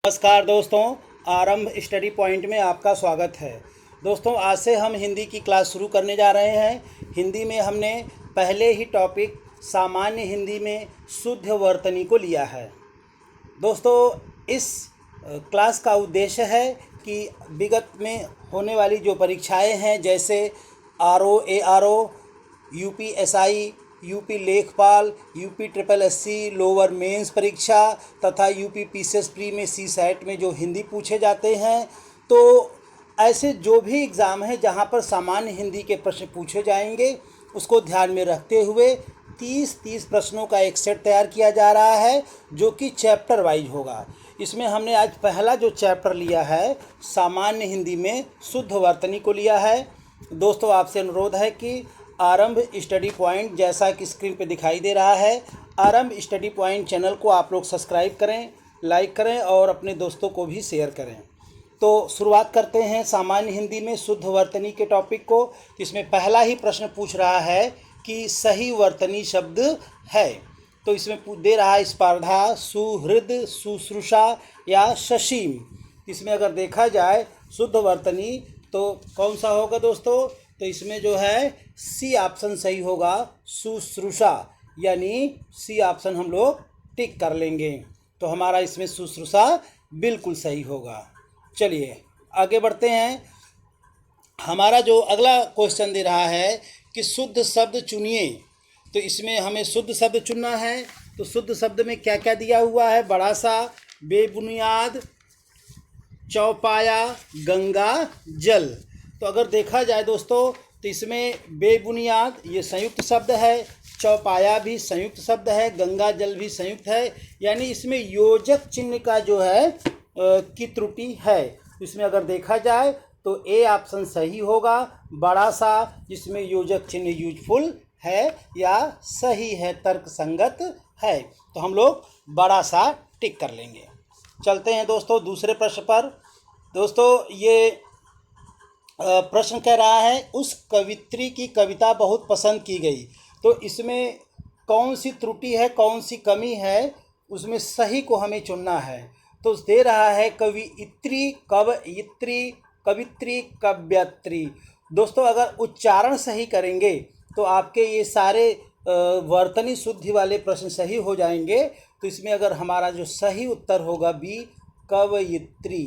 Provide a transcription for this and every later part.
नमस्कार दोस्तों, आरंभ स्टडी पॉइंट में आपका स्वागत है। दोस्तों, आज से हम हिंदी की क्लास शुरू करने जा रहे हैं। हिंदी में हमने पहले ही टॉपिक सामान्य हिंदी में शुद्ध वर्तनी को लिया है। दोस्तों, इस क्लास का उद्देश्य है कि विगत में होने वाली जो परीक्षाएं हैं, जैसे आरओ, एआरओ, यूपीएसआई, यूपी लेखपाल, UP triple SC lower mains परीक्षा तथा यूपी पीसीएस प्री में सीसैट में जो हिंदी पूछे जाते हैं, तो ऐसे जो भी एग्ज़ाम है जहां पर सामान्य हिंदी के प्रश्न पूछे जाएंगे, उसको ध्यान में रखते हुए 30 प्रश्नों का एक सेट तैयार किया जा रहा है, जो कि चैप्टर वाइज होगा। इसमें हमने आज पहला जो चैप्टर लिया है सामान्य हिंदी में शुद्ध वर्तनी को लिया है। दोस्तों, आपसे अनुरोध है कि आरंभ स्टडी पॉइंट, जैसा कि स्क्रीन पे दिखाई दे रहा है, आरंभ स्टडी पॉइंट चैनल को आप लोग सब्सक्राइब करें, लाइक करें और अपने दोस्तों को भी शेयर करें। तो शुरुआत करते हैं सामान्य हिंदी में शुद्ध वर्तनी के टॉपिक को। इसमें पहला ही प्रश्न पूछ रहा है कि सही वर्तनी शब्द है। तो इसमें दे रहा है स्पर्धा, सुहृद, शुश्रूषा या ससीम। इसमें अगर देखा जाए शुद्ध वर्तनी तो कौन सा होगा दोस्तों? तो इसमें जो है सी ऑप्शन सही होगा, शुश्रूषा, यानी सी ऑप्शन हम लोग टिक कर लेंगे। तो हमारा इसमें शुश्रूषा बिल्कुल सही होगा। चलिए आगे बढ़ते हैं। हमारा जो अगला क्वेश्चन दे रहा है कि शुद्ध शब्द चुनिए। तो इसमें हमें शुद्ध शब्द चुनना है। तो शुद्ध शब्द में क्या क्या दिया हुआ है? बड़ा सा, बेबुनियाद, चौपाया, गंगा जल। तो अगर देखा जाए दोस्तों, तो इसमें बेबुनियाद ये संयुक्त शब्द है, चौपाया भी संयुक्त शब्द है, गंगा जल भी संयुक्त है, यानी इसमें योजक चिन्ह का जो है की त्रुटि है। इसमें अगर देखा जाए तो ए ऑप्शन सही होगा, बड़ा सा, जिसमें योजक चिन्ह यूजफुल है या सही है, तर्क संगत है। तो हम लोग बड़ा सा टिक कर लेंगे। चलते हैं दोस्तों दूसरे प्रश्न पर। दोस्तों, ये प्रश्न कह रहा है उस कवित्री की कविता बहुत पसंद की गई। तो इसमें कौन सी त्रुटि है, कौन सी कमी है, उसमें सही को हमें चुनना है। तो दे रहा है कवियत्री, कवयित्री, कवित्री, कव्यत्री। दोस्तों, अगर उच्चारण सही करेंगे तो आपके ये सारे वर्तनी शुद्धि वाले प्रश्न सही हो जाएंगे। तो इसमें अगर हमारा जो सही उत्तर होगा बी, कवयित्री।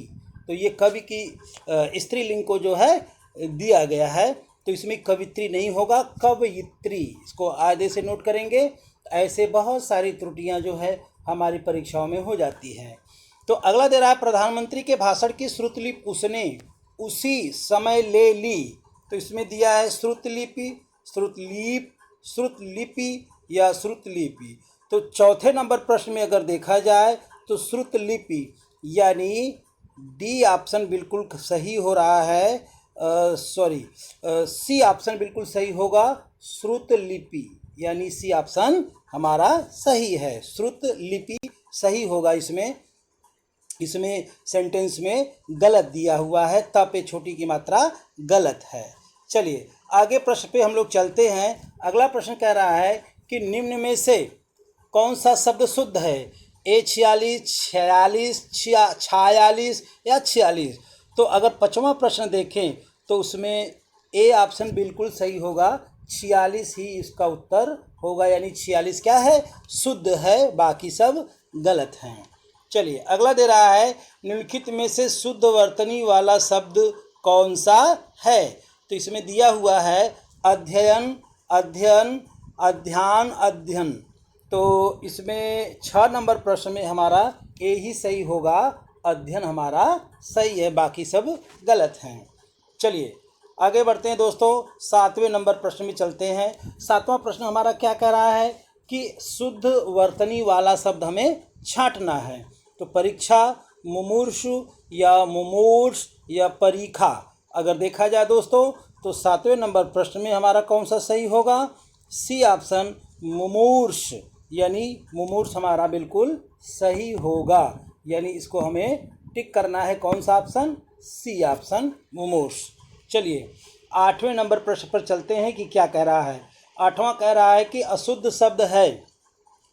तो ये कवि की स्त्रीलिंग को जो है दिया गया है, तो इसमें कवित्री नहीं होगा, कवयित्री। इसको आधे से नोट करेंगे। ऐसे बहुत सारी त्रुटियां जो है हमारी परीक्षाओं में हो जाती हैं। तो अगला दे रहा है प्रधानमंत्री के भाषण की श्रुतलिपि उसने उसी समय ले ली। तो इसमें दिया है श्रुतलिपि, श्रुतलिपि या श्रुतलिपि। तो चौथे नंबर प्रश्न में अगर देखा जाए तो श्रुतलिपि यानी डी ऑप्शन बिल्कुल सही हो रहा है। सी ऑप्शन बिल्कुल सही होगा, श्रुतलिपि, यानी सी ऑप्शन हमारा सही है, श्रुतलिपि सही होगा। इसमें सेंटेंस में गलत दिया हुआ है, त पे छोटी की मात्रा गलत है। चलिए आगे प्रश्न पे हम लोग चलते हैं। अगला प्रश्न कह रहा है कि निम्न में से कौन सा शब्द शुद्ध है? ए 46, 46, 46 या 46। तो अगर पांचवा प्रश्न देखें तो उसमें ए ऑप्शन बिल्कुल सही होगा, 46 ही इसका उत्तर होगा, यानी 46 क्या है? शुद्ध है, बाकी सब गलत हैं। चलिए अगला दे रहा है निम्नलिखित में से शुद्ध वर्तनी वाला शब्द कौन सा है? तो इसमें दिया हुआ है अध्ययन, अध्ययन, अध्यान, अध्ययन। तो इसमें 6 नंबर प्रश्न में हमारा ए ही सही होगा, अध्ययन हमारा सही है, बाकी सब गलत हैं। चलिए आगे बढ़ते हैं दोस्तों, 7वें नंबर प्रश्न में चलते हैं। 7वां प्रश्न हमारा क्या कह रहा है कि शुद्ध वर्तनी वाला शब्द हमें छांटना है। तो परीक्षा, मुमूर्षु या मुमूर्ष या परीक्षा। अगर देखा जाए दोस्तों तो 7वें नंबर प्रश्न में हमारा कौन सा सही होगा? सी ऑप्शन मुमूर्ष, यानी मुमूर्ष हमारा बिल्कुल सही होगा, यानी इसको हमें टिक करना है। कौन सा ऑप्शन? C option मुमूर्ष। चलिए 8वें नंबर प्रश्न पर चलते हैं कि क्या कह रहा है। 8वां कह रहा है कि अशुद्ध शब्द है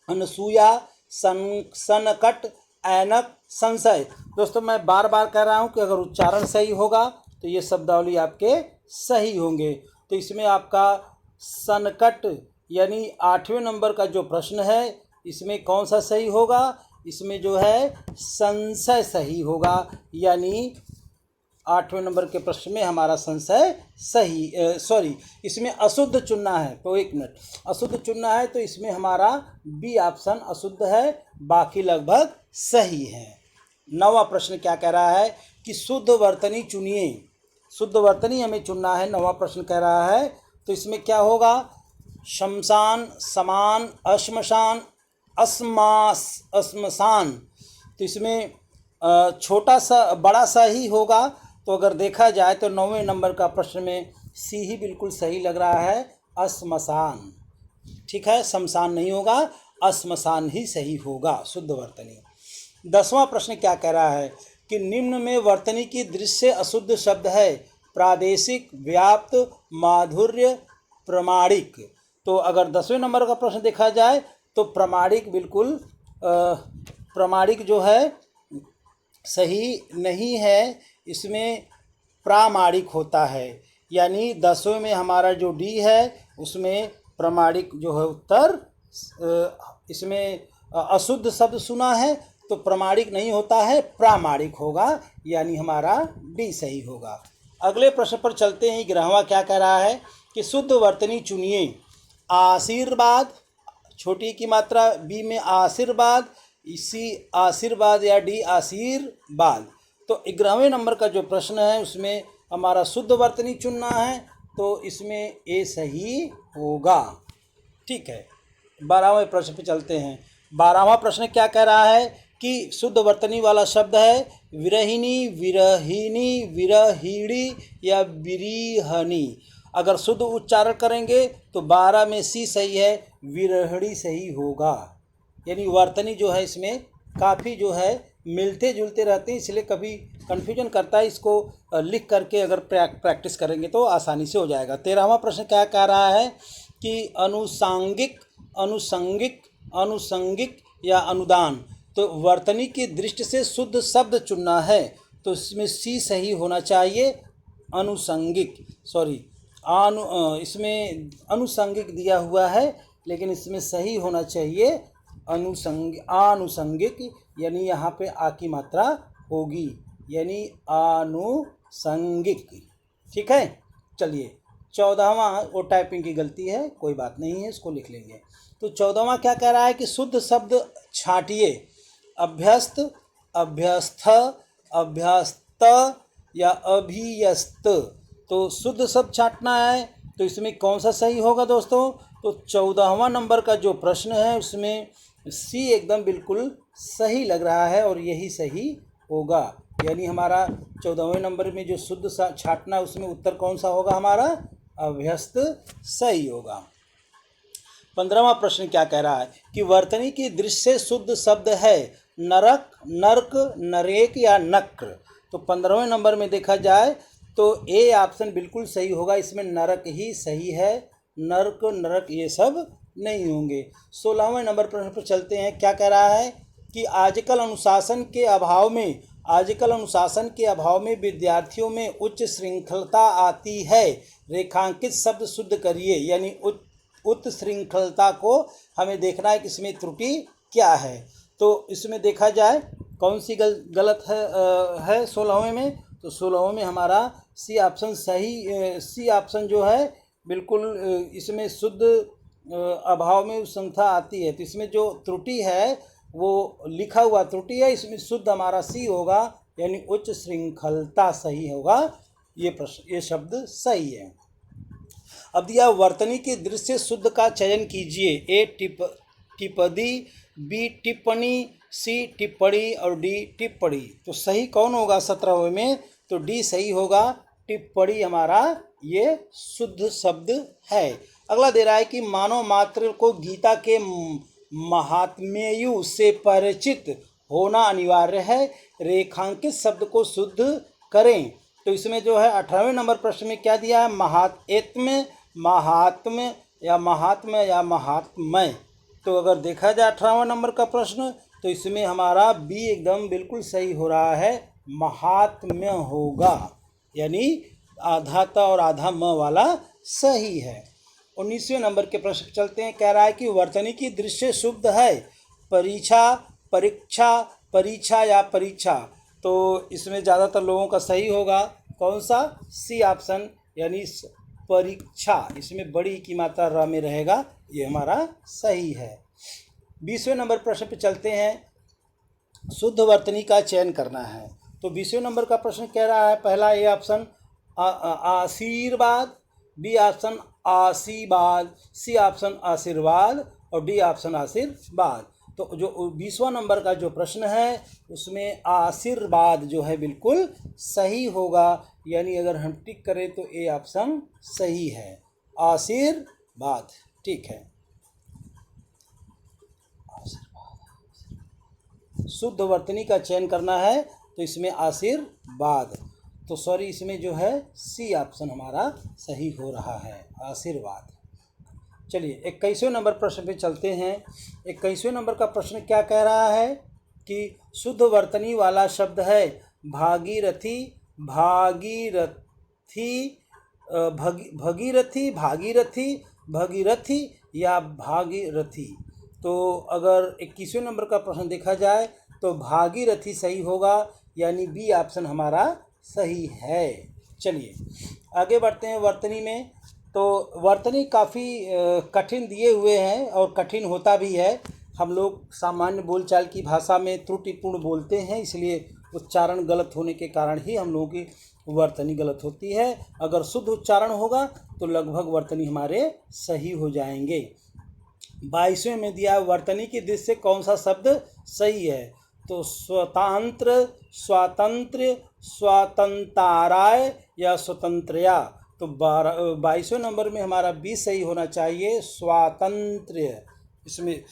अनसूया, सनकट, ऐनक संशय। दोस्तों मैं बार बार कह रहा हूँ कि अगर उच्चारण सही होगा तो ये शब्दावली आपके सही होंगे। तो इसमें आपका सनकट यानी 8वें नंबर का जो प्रश्न है इसमें कौन सा सही होगा? इसमें जो है संशय सही होगा, यानी 8वें नंबर के प्रश्न में हमारा संशय सही इसमें अशुद्ध चुनना है। तो 1 मिनट, अशुद्ध चुनना है तो इसमें हमारा बी ऑप्शन अशुद्ध है, बाकी लगभग सही है। 9वां प्रश्न क्या कह रहा है कि शुद्ध वर्तनी चुनिए। शुद्ध वर्तनी हमें चुनना है, 9वां प्रश्न कह रहा है। तो इसमें क्या होगा? शमशान, समान, अश्मशान, श्मशान। तो इसमें छोटा सा बड़ा सा ही होगा। तो अगर देखा जाए तो 9वें नंबर का प्रश्न में सी ही बिल्कुल सही लग रहा है, श्मशान। ठीक है, शमशान नहीं होगा, श्मशान ही सही होगा शुद्ध वर्तनी। 10वां प्रश्न क्या कह रहा है कि निम्न में वर्तनी की दृश्य अशुद्ध शब्द है, प्रादेशिक, व्याप्त, माधुर्य, प्रमाणिक। तो अगर 10वें नंबर का प्रश्न देखा जाए तो प्रमाणिक बिल्कुल प्रमाणिक जो है सही नहीं है, इसमें प्रामाणिक होता है। यानी 10वें में हमारा जो डी है उसमें प्रमाणिक जो है उत्तर, इसमें अशुद्ध शब्द सुना है तो प्रमाणिक नहीं होता है, प्रामाणिक होगा, यानी हमारा डी सही होगा। अगले प्रश्न पर चलते हैं। 11वां क्या कह रहा है कि शुद्ध वर्तनी चुनिए। आशीर्वाद, छोटी की मात्रा, बी में आशीर्वाद, सी आशीर्वाद या डी आशीर्वाद। तो 11वें नंबर का जो प्रश्न है उसमें हमारा शुद्ध वर्तनी चुनना है, तो इसमें ए सही होगा। ठीक है, 12वें प्रश्न पे चलते हैं। 12वां प्रश्न क्या कह रहा है कि शुद्ध वर्तनी वाला शब्द है विरहिणी, विरहिणी, विरहिणी या विरिहनी। अगर शुद्ध उच्चारण करेंगे तो 12 में सी सही है, विरहिणी सही होगा। यानी वर्तनी जो है इसमें काफ़ी जो है मिलते जुलते रहते हैं, इसलिए कभी कन्फ्यूजन करता है। इसको लिख करके अगर प्रैक्टिस करेंगे तो आसानी से हो जाएगा। 13वां प्रश्न क्या कह रहा है कि अनुसांगिक, अनुसंगिक, अनुसंगिक या अनुदान। तो वर्तनी की दृष्टि से शुद्ध शब्द चुनना है, तो इसमें सी सही होना चाहिए, अनुसंगिक। इसमें अनुसंगिक दिया हुआ है लेकिन इसमें सही होना चाहिए आनुसंगिक, यानी यहाँ पे आ की मात्रा होगी, यानी आनुसंगिक। ठीक है, चलिए 14वां, वो टाइपिंग की गलती है, कोई बात नहीं है, इसको लिख लेंगे। तो 14वां क्या कह रहा है कि शुद्ध शब्द छांटिए। अभ्यस्त, अभ्यस्थ, अभ्यस्त या अभियस्त। तो शुद्ध शब्द छांटना है, तो इसमें कौन सा सही होगा दोस्तों? तो 14वां नंबर का जो प्रश्न है उसमें सी एकदम बिल्कुल सही लग रहा है और यही सही होगा। यानी हमारा 14वें नंबर में जो शुद्ध छांटना उसमें उत्तर कौन सा होगा? हमारा अभ्यस्त सही होगा। 15वां प्रश्न क्या कह रहा है कि वर्तनी की दृश्य शुद्ध शब्द है नरक, नर्क, नरेक या नक्र। तो 15वें नंबर में देखा जाए तो ए ऑप्शन बिल्कुल सही होगा, इसमें नरक ही सही है, नर्क, नरक ये सब नहीं होंगे। 16वें नंबर प्रश्न पर चलते हैं। क्या कह रहा है कि आजकल अनुशासन के अभाव में विद्यार्थियों में उच्च श्रृंखलता आती है, रेखांकित शब्द शुद्ध करिए। यानी उच्च श्रृंखलता को हमें देखना है कि इसमें त्रुटि क्या है। तो इसमें देखा जाए कौन सी गलत है 16वें में, तो 16वें में हमारा सी ऑप्शन सही, सी ऑप्शन जो है बिल्कुल इसमें शुद्ध अभाव में संख्या आती है, तो इसमें जो त्रुटि है वो लिखा हुआ त्रुटि है, इसमें शुद्ध हमारा सी होगा, यानी उच्च श्रृंखलता सही होगा। ये शब्द सही है। अब दिया वर्तनी की दृश्य शुद्ध का चयन कीजिए। ए टिप्पणी, बी टिप्पणी, सी टिप्पणी और डी टिप्पणी। तो सही कौन होगा 17वें में? तो डी सही होगा, टिप्पणी हमारा ये शुद्ध शब्द है। अगला दे रहा है कि मानव मात्र को गीता के महात्म्य से परिचित होना अनिवार्य है, रेखांकित शब्द को शुद्ध करें। तो इसमें जो है 18वें नंबर प्रश्न में क्या दिया है? महात्म्य, महात्म्य या महात्म्य या महात्म्य। तो अगर देखा जाए 18वां नंबर का प्रश्न तो इसमें हमारा बी एकदम बिल्कुल सही हो रहा है, महात्म्य होगा, यानी आधा त और आधा म वाला सही है। 19वें नंबर के प्रश्न पे चलते हैं। कह रहा है कि वर्तनी की दृश्य शुद्ध है, परीक्षा, परीक्षा, परीक्षा या परीक्षा। तो इसमें ज़्यादातर लोगों का सही होगा कौन सा, सी ऑप्शन, यानी परीक्षा। इसमें बड़ी की मात्रा र में रहेगा, ये हमारा सही है। 20वें नंबर प्रश्न पे चलते हैं। शुद्ध वर्तनी का चयन करना है। तो 20वें नंबर का प्रश्न कह रहा है, पहला ए ऑप्शन आशीर्वाद, बी ऑप्शन आशीर्वाद, सी ऑप्शन आशीर्वाद और डी ऑप्शन आशीर्वाद। तो जो 20वां नंबर का जो प्रश्न है उसमें आशीर्वाद जो है बिल्कुल सही होगा, यानी अगर हम टिक करें तो ए ऑप्शन सही है, आशीर्वाद। ठीक है, शुद्ध वर्तनी का चयन करना है तो इसमें आशीर्वाद, तो सॉरी इसमें जो है सी ऑप्शन हमारा सही हो रहा है, आशीर्वाद। चलिए 21वें नंबर प्रश्न पे चलते हैं। 21वें नंबर का प्रश्न क्या कह रहा है कि शुद्ध वर्तनी वाला शब्द है भागीरथी, भागीरथी, भगीरथी, भागीरथी, भगीरथी या भागीरथी। तो अगर 21वें नंबर का प्रश्न देखा जाए तो भागीरथी सही होगा, यानी बी ऑप्शन हमारा सही है। चलिए आगे बढ़ते हैं वर्तनी में। तो वर्तनी काफ़ी कठिन दिए हुए हैं और कठिन होता भी है। हम लोग सामान्य बोलचाल की भाषा में त्रुटिपूर्ण बोलते हैं, इसलिए उच्चारण गलत होने के कारण ही हम लोगों की वर्तनी गलत होती है। अगर शुद्ध उच्चारण होगा तो लगभग वर्तनी हमारे सही हो जाएंगे। 22वें में दिया वर्तनी की दृष्टि से कौन सा शब्द सही है। तो स्वतंत्र, स्वातंत्र्य, स्वातंताराय या स्वतंत्रया। तो 22वें नंबर में हमारा बी सही होना चाहिए, स्वातंत्र्य। इसमें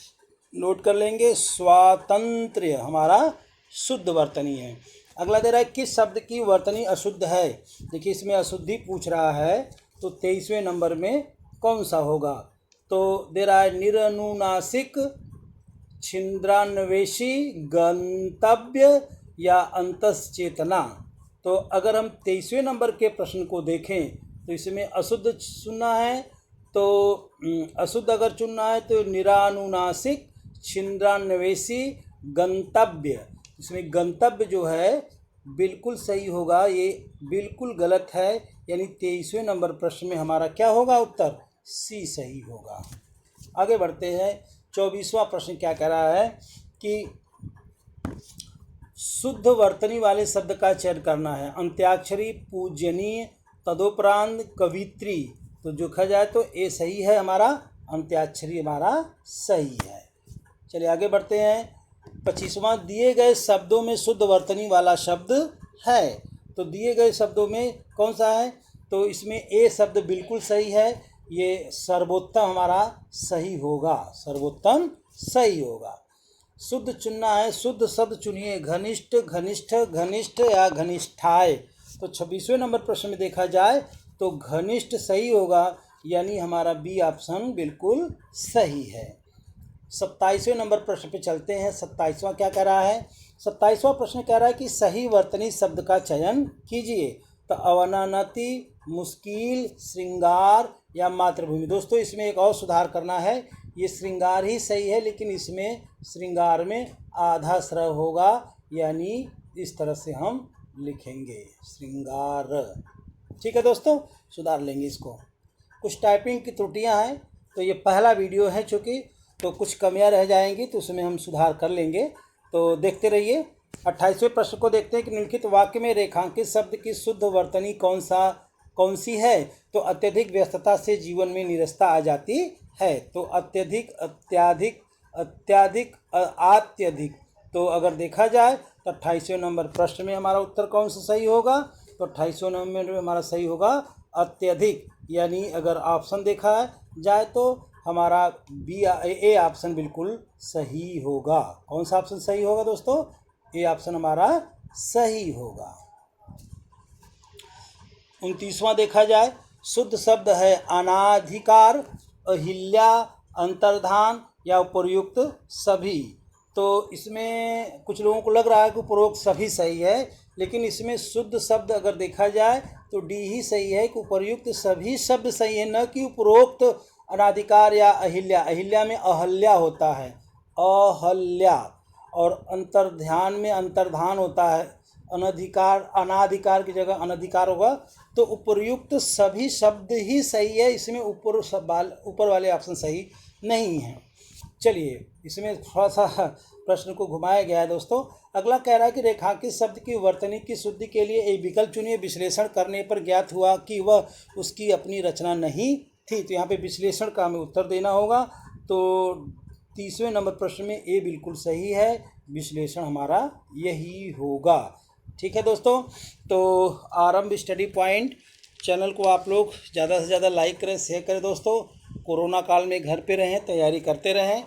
नोट कर लेंगे, स्वातंत्र्य हमारा शुद्ध वर्तनी है। अगला दे रहा है किस शब्द की वर्तनी अशुद्ध है। देखिए इसमें अशुद्धि पूछ रहा है, तो 23वें नंबर में कौन सा होगा। तो दे रहा है निरनुनासिक, छिंद्रान्वेषी, गंतव्य या अंतश्चेतना। तो अगर हम 23वें नंबर के प्रश्न को देखें तो इसमें अशुद्ध चुनना है। तो अशुद्ध अगर चुनना है तो निरानुनासिक, छिंद्रान्वेषी, गंतव्य। इसमें गंतव्य जो है बिल्कुल सही होगा, ये बिल्कुल गलत है, यानी 23वें नंबर प्रश्न में हमारा क्या होगा उत्तर, सी सही होगा। आगे बढ़ते हैं। 24वां प्रश्न क्या कह रहा है कि शुद्ध वर्तनी वाले शब्द का चयन करना है। अंत्याक्षरी, पूजनीय, तदोपरांत, कवित्री। तो देखा जाए तो ए सही है हमारा, अंत्याक्षरी हमारा सही है। चलिए आगे बढ़ते हैं। 25वां दिए गए शब्दों में शुद्ध वर्तनी वाला शब्द है। तो दिए गए शब्दों में कौन सा है, तो इसमें ए शब्द बिल्कुल सही है, ये सर्वोत्तम हमारा सही होगा, सर्वोत्तम सही होगा। शुद्ध चुनना है, शुद्ध शब्द चुनिए, घनिष्ठ, घनिष्ठ, घनिष्ठ या घनिष्ठाय। तो 26वें नंबर प्रश्न में देखा जाए तो घनिष्ठ सही होगा, यानी हमारा बी ऑप्शन बिल्कुल सही है। 27वें नंबर प्रश्न पे चलते हैं। 27वां क्या कह रहा है। 27वां प्रश्न कह रहा है कि सही वर्तनी शब्द का चयन कीजिए। तो अवनति, मुश्किल, श्रृंगार या मातृभूमि। दोस्तों इसमें एक और सुधार करना है, ये श्रृंगार ही सही है, लेकिन इसमें श्रृंगार में आधा स्वर होगा, यानी इस तरह से हम लिखेंगे श्रृंगार। ठीक है दोस्तों, सुधार लेंगे इसको। कुछ टाइपिंग की त्रुटियां हैं, तो ये पहला वीडियो है चूँकि, तो कुछ कमियां रह जाएंगी, तो उसमें हम सुधार कर लेंगे। तो देखते रहिए। 28वें प्रश्न को देखते हैं कि निम्नलिखित वाक्य में रेखांकित शब्द की शुद्ध वर्तनी कौन सी है। तो अत्यधिक व्यस्तता से जीवन में नीरसता आ जाती है। तो अत्यधिक, अत्याधिक, अत्याधिक, अत्यधिक। तो अगर देखा जाए तो 28वें नंबर प्रश्न में हमारा उत्तर कौन सा सही होगा। तो 28वें नंबर में हमारा सही होगा अत्यधिक, यानी अगर ऑप्शन देखा जाए तो हमारा बी ए ऑप्शन बिल्कुल सही होगा। कौन सा ऑप्शन सही होगा दोस्तों, ए ऑप्शन हमारा सही होगा। 29वां देखा जाए, शुद्ध शब्द है अनाधिकार, अहिल्या, अंतर्धान या उपर्युक्त सभी। तो इसमें कुछ लोगों को लग रहा है कि उपरोक्त सभी सही है, लेकिन इसमें शुद्ध शब्द अगर देखा जाए तो डी ही सही है कि उपर्युक्त सभी शब्द सही है, न कि उपरोक्त अनाधिकार या अहिल्या। अहिल्या में अहल्या होता है, अहल्या, और अंतर्ध्यान में अंतर्धान होता है। अनधिकार, अनाधिकार की जगह अनधिकार होगा। तो उपर्युक्त सभी शब्द ही सही है, इसमें ऊपर वाले ऑप्शन सही नहीं है। चलिए, इसमें थोड़ा सा प्रश्न को घुमाया गया है दोस्तों। अगला कह रहा है कि रेखांकित शब्द की वर्तनी की शुद्धि के लिए एक विकल्प चुनिए। विश्लेषण करने पर ज्ञात हुआ कि वह उसकी अपनी रचना नहीं थी। तो यहाँ पे विश्लेषण का हमें उत्तर देना होगा। तो 30वें नंबर प्रश्न में ए बिल्कुल सही है, विश्लेषण हमारा यही होगा। ठीक है दोस्तों, तो आरंभ स्टडी पॉइंट चैनल को आप लोग ज़्यादा से ज़्यादा लाइक करें, शेयर करें दोस्तों। कोरोना काल में घर पे रहें, तैयारी करते रहें।